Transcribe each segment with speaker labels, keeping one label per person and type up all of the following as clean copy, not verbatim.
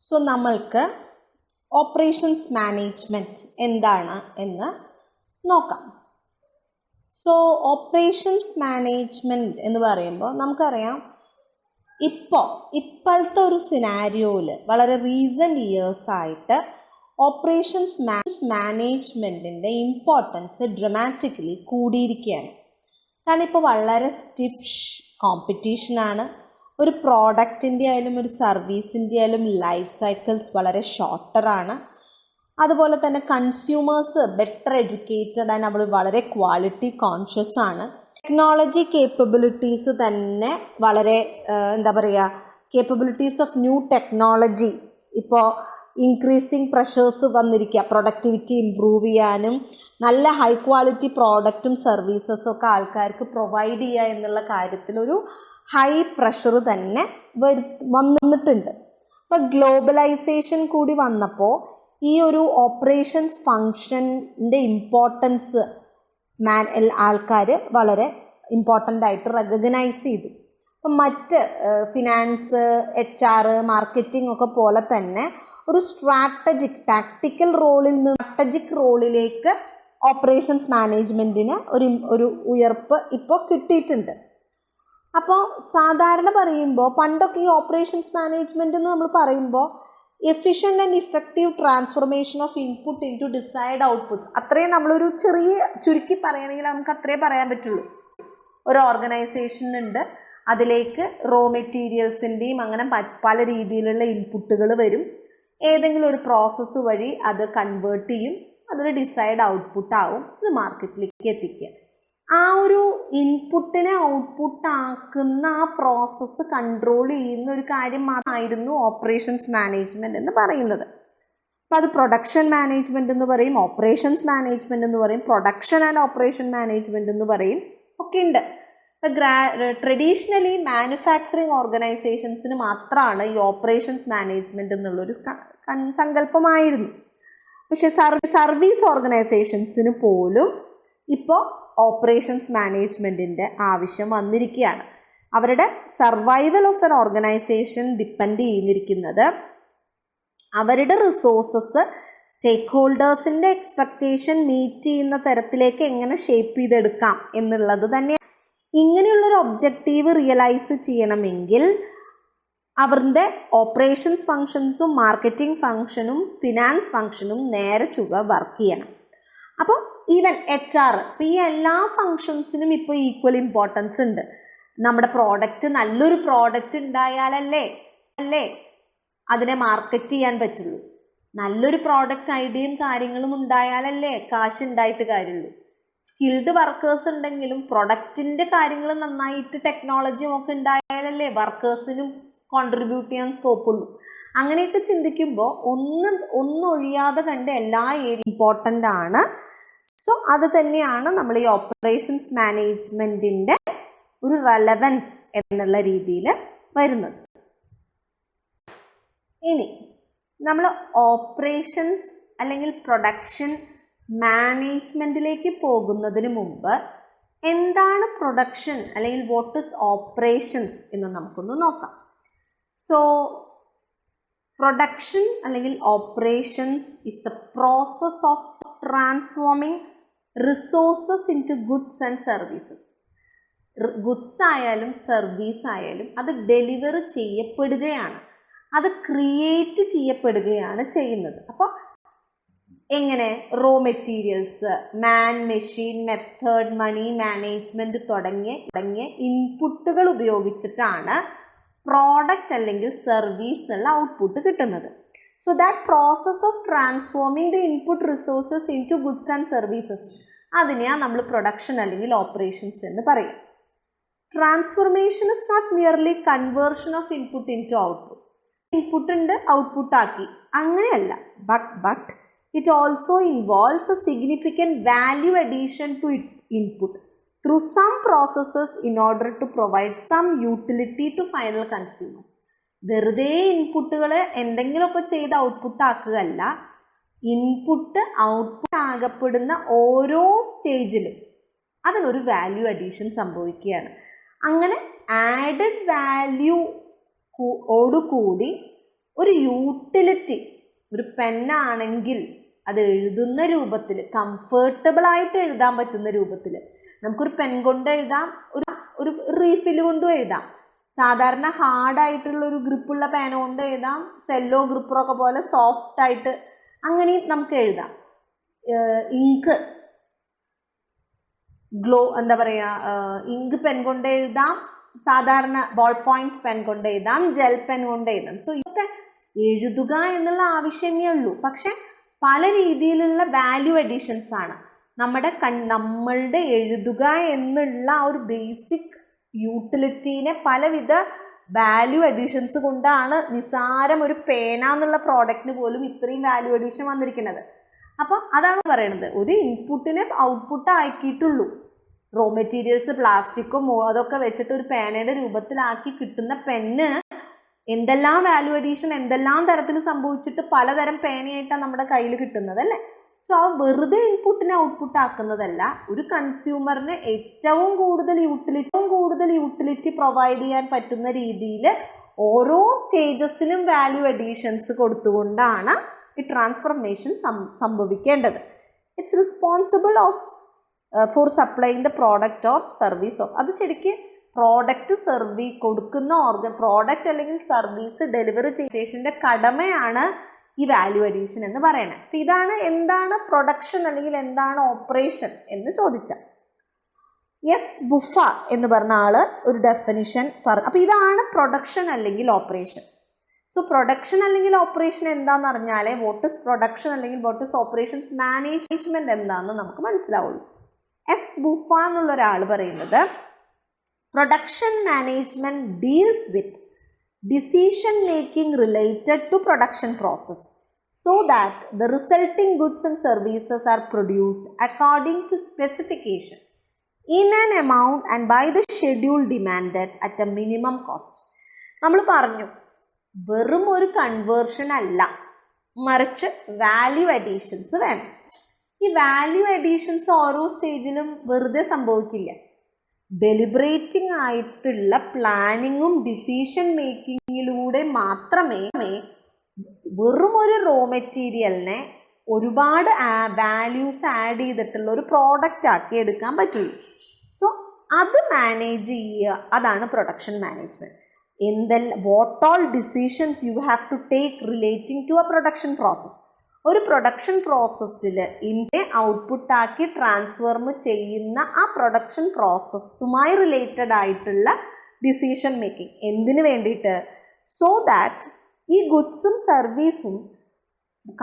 Speaker 1: So നമ്മൾക്ക് operations management എന്താണ് എന്ന് നോക്കാം. സോ ഓപ്പറേഷൻസ് മാനേജ്മെൻറ്റ് എന്ന് പറയുമ്പോൾ നമുക്കറിയാം, ഇപ്പോഴത്തെ ഒരു സിനാരിയോയിൽ വളരെ റീസെൻറ്റ് ഇയേഴ്സായിട്ട് ഓപ്പറേഷൻസ് മാനേജ്മെൻറ്റിൻ്റെ ഇമ്പോർട്ടൻസ് ഡ്രമാറ്റിക്കലി കൂടിയിരിക്കുകയാണ്. കാരണം ഇപ്പോൾ വളരെ സ്റ്റിഫ് കോമ്പറ്റീഷനാണ്. ഒരു പ്രോഡക്റ്റിൻ്റെ ആയാലും ഒരു സർവീസിൻ്റെ ആയാലും ലൈഫ് സൈക്കിൾസ് വളരെ ഷോർട്ടറാണ്. അതുപോലെ തന്നെ കൺസ്യൂമേഴ്സ് ബെറ്റർ എഡ്യൂക്കേറ്റഡ് ആൻഡ് അവർ വളരെ ക്വാളിറ്റി കോൺഷ്യസ് ആണ്. ടെക്നോളജി കേപ്പബിലിറ്റീസ് തന്നെ വളരെ കേപ്പബിലിറ്റീസ് ഓഫ് ന്യൂ ടെക്നോളജി ഇപ്പോൾ ഇൻക്രീസിങ് പ്രഷേഴ്സ് വന്നിരിക്കുക. പ്രൊഡക്ടിവിറ്റി ഇമ്പ്രൂവ് ചെയ്യാനും നല്ല ഹൈ ക്വാളിറ്റി പ്രോഡക്റ്റും സർവീസസും ഒക്കെ ആൾക്കാർക്ക് പ്രൊവൈഡ് ചെയ്യുക എന്നുള്ള കാര്യത്തിലൊരു ഹൈ പ്രഷർ തന്നെ വന്നിട്ടുണ്ട്. അപ്പോൾ ഗ്ലോബലൈസേഷൻ കൂടി വന്നപ്പോൾ ഈ ഒരു ഓപ്പറേഷൻസ് ഫങ്ഷൻ്റെ ഇമ്പോർട്ടൻസ് ആൾക്കാർ വളരെ ഇമ്പോർട്ടൻ്റ് ആയിട്ട് റെക്കഗ്നൈസ് ചെയ്തു. അപ്പം മറ്റ് ഫിനാൻസ്, HR, മാർക്കറ്റിംഗ് ഒക്കെ പോലെ തന്നെ ഒരു ടാക്ടിക്കൽ റോളിൽ നിന്ന് സ്ട്രാറ്റജിക് റോളിലേക്ക് ഓപ്പറേഷൻസ് മാനേജ്മെൻറ്റിന് ഒരു ഉയർപ്പ് ഇപ്പോൾ കിട്ടിയിട്ടുണ്ട്. അപ്പോൾ സാധാരണ പറയുമ്പോൾ പണ്ടൊക്കെ ഈ ഓപ്പറേഷൻസ് മാനേജ്മെൻറ്റ് എന്ന് നമ്മൾ പറയുമ്പോൾ efficient and effective transformation of input into desired outputs, അത്രയും നമ്മളൊരു ചുരുക്കി പറയുകയാണെങ്കിൽ നമുക്ക് അത്രേ പറയാൻ പറ്റുള്ളൂ. ഒരു ഓർഗനൈസേഷൻ ഉണ്ട്, അതിലേക്ക് റോ മെറ്റീരിയൽസിൻ്റെയും അങ്ങനെ പല രീതിയിലുള്ള ഇൻപുട്ടുകൾ വരും. ഏതെങ്കിലും ഒരു പ്രോസസ്സ് വഴി അത് കൺവേർട്ട് ചെയ്യും, അതൊരു ഡിസൈഡ് ഔട്ട്പുട്ട് ആവും, അത് മാർക്കറ്റിലേക്ക് എത്തിക്കുക. ആ ഒരു ഇൻപുട്ടിനെ ഔട്ട്പുട്ട് ആക്കുന്ന ആ പ്രോസസ്സ് കൺട്രോൾ ചെയ്യുന്ന ഒരു കാര്യം മാത്രമായിരുന്നു ഓപ്പറേഷൻസ് മാനേജ്മെൻറ്റ് എന്ന് പറയുന്നത്. അപ്പോൾ അത് പ്രൊഡക്ഷൻ മാനേജ്മെൻറ്റ് എന്ന് പറയും, ഓപ്പറേഷൻസ് മാനേജ്മെൻറ്റ് എന്ന് പറയും, പ്രൊഡക്ഷൻ ആൻഡ് ഓപ്പറേഷൻ മാനേജ്മെൻറ്റ് എന്ന് പറയും ഒക്കെ ഉണ്ട്. ട്രഡീഷണലി മാനുഫാക്ചറിങ് ഓർഗനൈസേഷൻസിന് മാത്രമാണ് ഈ ഓപ്പറേഷൻസ് മാനേജ്മെൻറ്റ് എന്നുള്ളൊരു സങ്കല്പമായിരുന്നു. പക്ഷെ സർവീസ് ഓർഗനൈസേഷൻസിന് പോലും ഇപ്പോൾ ഓപ്പറേഷൻസ് മാനേജ്മെൻറ്റിൻ്റെ ആവശ്യം വന്നിരിക്കുകയാണ്. അവരുടെ survival of N organisation depend ചെയ്തിരിക്കുന്നത് അവരുടെ റിസോഴ്സസ് സ്റ്റേക്ക് ഹോൾഡേഴ്സിൻ്റെ എക്സ്പെക്റ്റേഷൻ മീറ്റ് ചെയ്യുന്ന തരത്തിലേക്ക് എങ്ങനെ ഷേപ്പ് ചെയ്തെടുക്കാം എന്നുള്ളത് തന്നെയാണ്. ഇങ്ങനെയുള്ളൊരു ഒബ്ജക്റ്റീവ് റിയലൈസ് ചെയ്യണമെങ്കിൽ അവരുടെ ഓപ്പറേഷൻസ് ഫങ്ഷൻസും മാർക്കറ്റിംഗ് ഫങ്ഷനും ഫിനാൻസ് ഫങ്ഷനും നേരെ വർക്ക് ചെയ്യണം. അപ്പോൾ ഈവൻ HR, ഇപ്പോൾ ഈ എല്ലാ ഫങ്ഷൻസിനും ഇപ്പോൾ ഈക്വൽ ഇമ്പോർട്ടൻസ് ഉണ്ട്. നമ്മുടെ പ്രോഡക്റ്റ് നല്ലൊരു പ്രോഡക്റ്റ് ഉണ്ടായാലല്ലേ അതിനെ മാർക്കറ്റ് ചെയ്യാൻ പറ്റുള്ളൂ. നല്ലൊരു പ്രോഡക്റ്റ് ഐഡിയയും കാര്യങ്ങളും ഉണ്ടായാലല്ലേ കാശ് ഉണ്ടായിട്ട് കാര്യമുള്ളൂ. സ്കിൽഡ് വർക്കേഴ്സ് ഉണ്ടെങ്കിലും പ്രൊഡക്റ്റിൻ്റെ കാര്യങ്ങൾ നന്നായിട്ട് ടെക്നോളജിയും ഒക്കെ ഉണ്ടായാലല്ലേ വർക്കേഴ്സിനും കോൺട്രിബ്യൂട്ട് ചെയ്യാൻ സ്കോപ്പുള്ളൂ. അങ്ങനെയൊക്കെ ചിന്തിക്കുമ്പോൾ ഒന്നൊഴിയാതെ കണ്ട് എല്ലാ ഏരിയ ഇമ്പോർട്ടൻ്റ് ആണ്. സോ അത് തന്നെയാണ് നമ്മൾ ഈ ഓപ്പറേഷൻസ് മാനേജ്മെൻറ്റിൻ്റെ ഒരു റെലവൻസ് എന്നുള്ള രീതിയിൽ വരുന്നത്. ഇനി നമ്മൾ ഓപ്പറേഷൻസ് അല്ലെങ്കിൽ പ്രൊഡക്ഷൻ മാനേജ്മെൻറ്റിലേക്ക് പോകുന്നതിന് മുമ്പ് എന്താണ് പ്രൊഡക്ഷൻ അല്ലെങ്കിൽ വാട്ട് ഈസ് ഓപ്പറേഷൻസ് എന്ന് നമുക്കൊന്ന് നോക്കാം. സോ പ്രൊഡക്ഷൻ അല്ലെങ്കിൽ operations is the process of transforming resources into goods and services. Goods ആയാലും സർവീസ് ആയാലും അത് ഡെലിവർ ചെയ്യപ്പെടുകയാണ്, അത് ക്രിയേറ്റ് ചെയ്യപ്പെടുകയാണ് ചെയ്യുന്നത്. അപ്പോൾ എങ്ങനെ raw materials, machine, method, money management തുടങ്ങിയ ഇൻപുട്ടുകൾ ഉപയോഗിച്ചിട്ടാണ് പ്രോഡക്റ്റ് അല്ലെങ്കിൽ സർവീസ് എന്നുള്ള ഔട്ട്പുട്ട് കിട്ടുന്നത്. So that process of transforming the input resources into goods and services, അതിനെയാണ് നമ്മൾ പ്രൊഡക്ഷൻ അല്ലെങ്കിൽ ഓപ്പറേഷൻസ് എന്ന് പറയും. Transformation is not merely conversion of input into output. Input ഉണ്ട്, ഔട്ട്പുട്ട് ആക്കി, അങ്ങനെയല്ല. But it also involves a significant value addition to input through some processes in order to provide some utility to final consumers. വെറുതെ ഇൻപുട്ടുകൾ എന്തെങ്കിലുമൊക്കെ ചെയ്ത് output ആക്കുകയല്ല, input output ആകപ്പെടുന്ന ഓരോ സ്റ്റേജിലും അതിനൊരു value addition സംഭവിക്കുകയാണ്. അങ്ങനെ ആഡഡ് വാല്യൂ ഓടുകൂടി ഒരു യൂട്ടിലിറ്റി, ഒരു പെന്നാണെങ്കിൽ അത് എഴുതുന്ന രൂപത്തിൽ, കംഫർട്ടബിളായിട്ട് എഴുതാൻ പറ്റുന്ന രൂപത്തിൽ, നമുക്കൊരു പെൻ കൊണ്ട് എഴുതാം, ഒരു റീഫിൽ കൊണ്ടും എഴുതാം. സാധാരണ ഹാർഡായിട്ടുള്ളൊരു ഗ്രിപ്പുള്ള പേന കൊണ്ട് എഴുതാം, സെല്ലോ ഗ്രിപ്പറൊക്കെ പോലെ സോഫ്റ്റായിട്ട് അങ്ങനെയും നമുക്ക് എഴുതാം. ഇങ്ക് ഇങ്ക് പെൻ കൊണ്ട് എഴുതാം, സാധാരണ ബോൾ പോയിന്റ് പെൻ കൊണ്ട് എഴുതാം, ജെൽ പെൻ കൊണ്ട് എഴുതാം. സോ ഇതൊക്കെ എഴുതുക എന്നുള്ള ആവശ്യമേ ഉള്ളൂ. പക്ഷെ പല രീതിയിലുള്ള വാല്യൂ അഡീഷൻസ് ആണ്. നമ്മളുടെ എഴുതുക എന്നുള്ള ആ ഒരു ബേസിക് യൂട്ടിലിറ്റീനെ പലവിധ വാല്യൂ അഡീഷൻസ് കൊണ്ടാണ് നിസാരം ഒരു പേന എന്നുള്ള പ്രോഡക്റ്റിന് പോലും ഇത്രയും വാല്യൂ അഡീഷൻ വന്നിരിക്കുന്നത്. അപ്പം അതാണ് പറയുന്നത്, ഒരു ഇൻപുട്ടിനെ ഔട്ട്പുട്ട് ആക്കിയിട്ടുള്ളൂ. റോ മെറ്റീരിയൽസ് പ്ലാസ്റ്റിക്കും അതൊക്കെ വെച്ചിട്ട് ഒരു പേനയുടെ രൂപത്തിലാക്കി കിട്ടുന്ന പെന്ന് എന്തെല്ലാം വാല്യൂ അഡീഷൻ എന്തെല്ലാം തരത്തിൽ സംഭവിച്ചിട്ട് പലതരം പേനയായിട്ടാണ് നമ്മുടെ കയ്യിൽ കിട്ടുന്നത് അല്ലേ. സോ ആ വെറുതെ ഇൻപുട്ടിനെ ഔട്ട്പുട്ട് ആക്കുന്നതല്ല, ഒരു കൺസ്യൂമറിന് ഏറ്റവും കൂടുതൽ യൂട്ടിലിറ്റി പ്രൊവൈഡ് ചെയ്യാൻ പറ്റുന്ന രീതിയിൽ ഓരോ സ്റ്റേജസിലും വാല്യൂ അഡീഷൻസ് കൊടുത്തുകൊണ്ടാണ് ഈ ട്രാൻസ്ഫർമേഷൻ സംഭവിക്കേണ്ടത്. It's responsible for supplying the product or service of, അത് ശരിക്കും പ്രോഡക്റ്റ് കൊടുക്കുന്ന പ്രോഡക്റ്റ് അല്ലെങ്കിൽ സർവീസ് ഡെലിവറി ചെയ്യേണ്ട കടമയാണ് ഈ വാല്യൂ അഡീഷൻ എന്ന് പറയുന്നത്. അപ്പം എന്താണ് പ്രൊഡക്ഷൻ അല്ലെങ്കിൽ എന്താണ് ഓപ്പറേഷൻ എന്ന് ചോദിച്ചാൽ, ബുഫ എന്ന് പറഞ്ഞ ആള് ഒരു ഡെഫിനിഷൻ പറഞ്ഞു. അപ്പം ഇതാണ് പ്രൊഡക്ഷൻ അല്ലെങ്കിൽ ഓപ്പറേഷൻ. സോ പ്രൊഡക്ഷൻ അല്ലെങ്കിൽ ഓപ്പറേഷൻ എന്താണെന്ന് അറിഞ്ഞാലേ വാട്ട് ഇസ് പ്രൊഡക്ഷൻ അല്ലെങ്കിൽ വാട്ട് ഇസ് ഓപ്പറേഷൻസ് മാനേജ്മെന്റ് എന്താണെന്ന് നമുക്ക് മനസ്സിലാവുള്ളൂ. ബുഫ എന്നുള്ള ഒരാൾ പറയുന്നത്, production management deals with decision making related to production process so that the resulting goods and services are produced according to specification in an amount and by the schedule demanded at a minimum cost. നമ്മൾ പറഞ്ഞു, വെറും ഒരു conversion അല്ല, മറിച്ച് value additions വേണം. ഈ value additions ഓരോ സ്റ്റേജിലും വെറുതെ സംഭവിക്കില്ല. ഡെലിബറേറ്റിംഗ് ആയിട്ടുള്ള പ്ലാനിങ്ങും ഡിസിഷൻ മേക്കിങ്ങിലൂടെ മാത്രമേ വെറും ഒരു റോ മെറ്റീരിയലിനെ ഒരുപാട് വാല്യൂസ് ആഡ് ചെയ്തിട്ടുള്ള ഒരു പ്രോഡക്റ്റ് ആക്കി എടുക്കാൻ പറ്റുള്ളൂ. സോ അത് മാനേജ് ചെയ്യുക, അതാണ് production management. What all decisions you have to take relating to a production process. ഒരു പ്രൊഡക്ഷൻ പ്രോസസ്സിൽ ഔട്ട്പുട്ടാക്കി ട്രാൻസ്ഫോർം ചെയ്യുന്ന ആ പ്രൊഡക്ഷൻ പ്രോസസ്സുമായി റിലേറ്റഡ് ആയിട്ടുള്ള ഡിസിഷൻ മേക്കിംഗ് എന്തിനു വേണ്ടിയിട്ട്, സോ ദാറ്റ് ഈ ഗുഡ്സും സർവീസും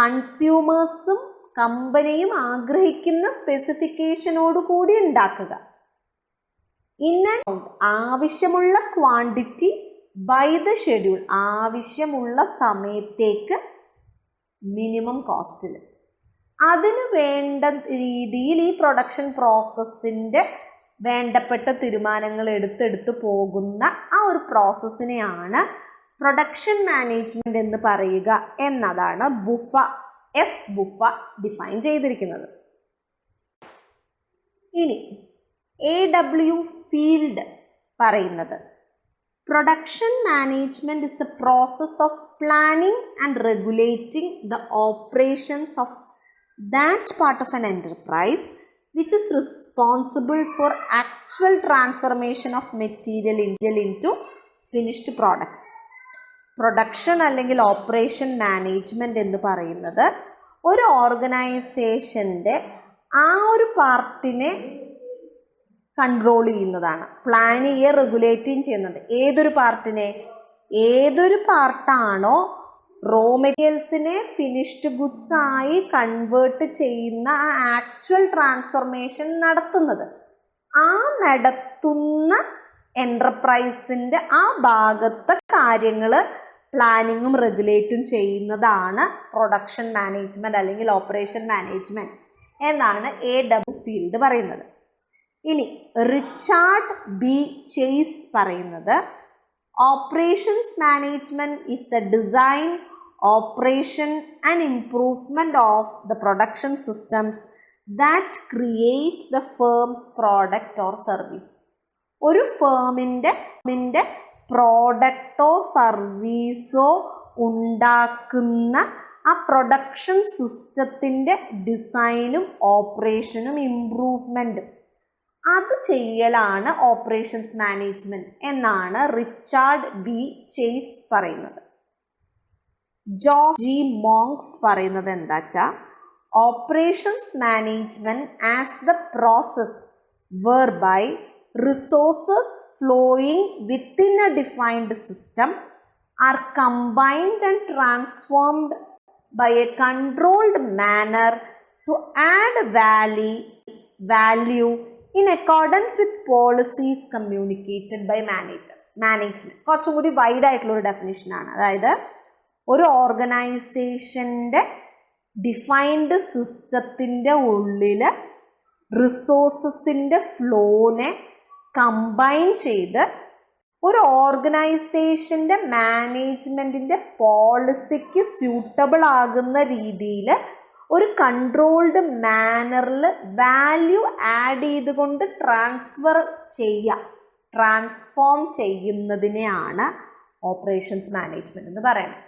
Speaker 1: കൺസ്യൂമേഴ്സും കമ്പനിയും ആഗ്രഹിക്കുന്ന സ്പെസിഫിക്കേഷനോട് കൂടി ഉണ്ടാക്കുക. ആവശ്യമുള്ള ക്വാണ്ടിറ്റി ബൈ ദ ഷെഡ്യൂൾ, ആവശ്യമുള്ള സമയത്തേക്ക് മിനിമം കോസ്റ്റിൽ. അതിന് വേണ്ട രീതിയിൽ ഈ പ്രൊഡക്ഷൻ പ്രോസസ്സിൻ്റെ വേണ്ടപ്പെട്ട തീരുമാനങ്ങൾ എടുത്തെടുത്ത് പോകുന്ന ആ ഒരു പ്രോസസ്സിനെയാണ് പ്രൊഡക്ഷൻ മാനേജ്മെന്റ് എന്ന് പറയുക എന്നതാണ് ബുഫ ഡിഫൈൻ ചെയ്തിരിക്കുന്നത്. ഇനി AW ഫീൽഡ് പറയുന്നത്, Production management is the process of planning and regulating the operations of that part of an enterprise which is responsible for actual transformation of material into finished products. Production അല്ലെങ്കിൽ operation management എന്ന് പറയുന്നത് ഒരു ഓർഗനൈസേഷൻ്റെ ആ ഒരു പാർട്ടിനെ control ചെയ്യുന്നതാണ്, plan ചെയ്യുക, regulating ചെയ്യുന്നത്. ഏതൊരു പാർട്ടാണോ റോ മെറ്റീരിയൽസിനെ ഫിനിഷ്ഡ് ഗുഡ്സ് ആയി കൺവേർട്ട് ചെയ്യുന്ന ആ ആക്ച്വൽ ട്രാൻസ്ഫോർമേഷൻ നടത്തുന്നത്, ആ നടത്തുന്ന എൻ്റർപ്രൈസിൻ്റെ ആ ഭാഗത്തെ കാര്യങ്ങൾ പ്ലാനിങ്ങും റെഗുലേറ്റും ചെയ്യുന്നതാണ് പ്രൊഡക്ഷൻ മാനേജ്മെൻറ്റ് അല്ലെങ്കിൽ ഓപ്പറേഷൻ മാനേജ്മെൻറ്റ് എന്നാണ് AW ഫീൽഡ് പറയുന്നത്. ഇനി റിച്ചാർഡ് ബി ചേസ് പറയുന്നത്, operations management is the design, operation and improvement of the production systems that creates the firm's product or service. ഒരു ഫേമിൻ്റെ പ്രോഡക്റ്റോ സർവീസോ ഉണ്ടാക്കുന്ന ആ പ്രൊഡക്ഷൻ സിസ്റ്റത്തിൻ്റെ ഡിസൈനും ഓപ്പറേഷനും ഇംപ്രൂവ്മെൻറ്റും അത് ചെയ്യലാണ് ഓപ്പറേഷൻസ് മാനേജ്മെൻറ്റ് എന്നാണ് റിച്ചാർഡ് ബി ചേസ് പറയുന്നത്. ജോർജ് ജി മോങ്സ് പറയുന്നത് എന്താ വെച്ചാൽ, operations management as the process whereby resources flowing within a defined system are combined and transformed by a controlled manner to add value in accordance with policies communicated by management. കുറച്ചും കൂടി wide ആയിട്ടുള്ളൊരു ഡെഫിനിഷനാണ്. അതായത് ഒരു ഓർഗനൈസേഷൻ്റെ defined സിസ്റ്റത്തിൻ്റെ ഉള്ളിൽ റിസോഴ്സസിൻ്റെ ഫ്ലോനെ combine ചെയ്ത് ഒരു ഓർഗനൈസേഷൻ്റെ മാനേജ്മെൻറ്റിൻ്റെ പോളിസിക്ക് suitable ആകുന്ന രീതിയിൽ ഒരു കൺട്രോൾഡ് മാനറിൽ വാല്യൂ ആഡ് ചെയ്തുകൊണ്ട് ട്രാൻസ്ഫോം ചെയ്യുന്നതിനെയാണ് ഓപ്പറേഷൻസ് മാനേജ്മെൻറ്റ് എന്ന് പറയുന്നത്.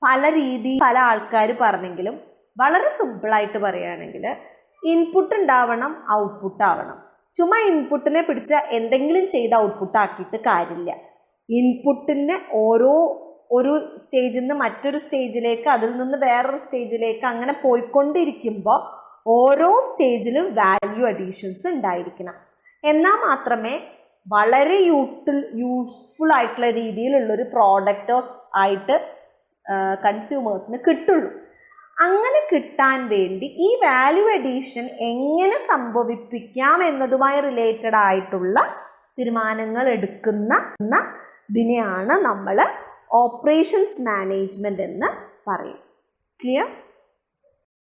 Speaker 1: പല രീതിയിൽ പല ആൾക്കാർ പറഞ്ഞെങ്കിലും വളരെ സിമ്പിളായിട്ട് പറയുകയാണെങ്കിൽ ഇൻപുട്ട് ഉണ്ടാവണം, ഔട്ട്പുട്ട് ആവണം. ചുമ്മാ ഇൻപുട്ടിനെ പിടിച്ച് എന്തെങ്കിലും ചെയ്ത് ഔട്ട്പുട്ട് ആക്കിയിട്ട് കാര്യമില്ല. ഇൻപുട്ടിനെ ഒരു സ്റ്റേജിൽ നിന്ന് മറ്റൊരു സ്റ്റേജിലേക്ക്, അതിൽ നിന്ന് വേറൊരു സ്റ്റേജിലേക്ക് അങ്ങനെ പോയിക്കൊണ്ടിരിക്കുമ്പോൾ ഓരോ സ്റ്റേജിലും വാല്യൂ അഡീഷൻസ് ഉണ്ടായിരിക്കണം. എന്നാൽ മാത്രമേ വളരെ യൂസ്ഫുൾ ആയിട്ടുള്ള രീതിയിലുള്ളൊരു പ്രോഡക്റ്റോ ആയിട്ട് കൺസ്യൂമേഴ്സിന് കിട്ടുള്ളൂ. അങ്ങനെ കിട്ടാൻ വേണ്ടി ഈ വാല്യൂ അഡീഷൻ എങ്ങനെ സംഭവിപ്പിക്കാം എന്നതുമായി റിലേറ്റഡ് ആയിട്ടുള്ള തീരുമാനങ്ങൾ എടുക്കുന്നതിനെയാണ് നമ്മൾ ഓപ്പറേഷൻസ് മാനേജ്മെൻറ്റ് എന്ന് പറയും. ക്ലിയർ?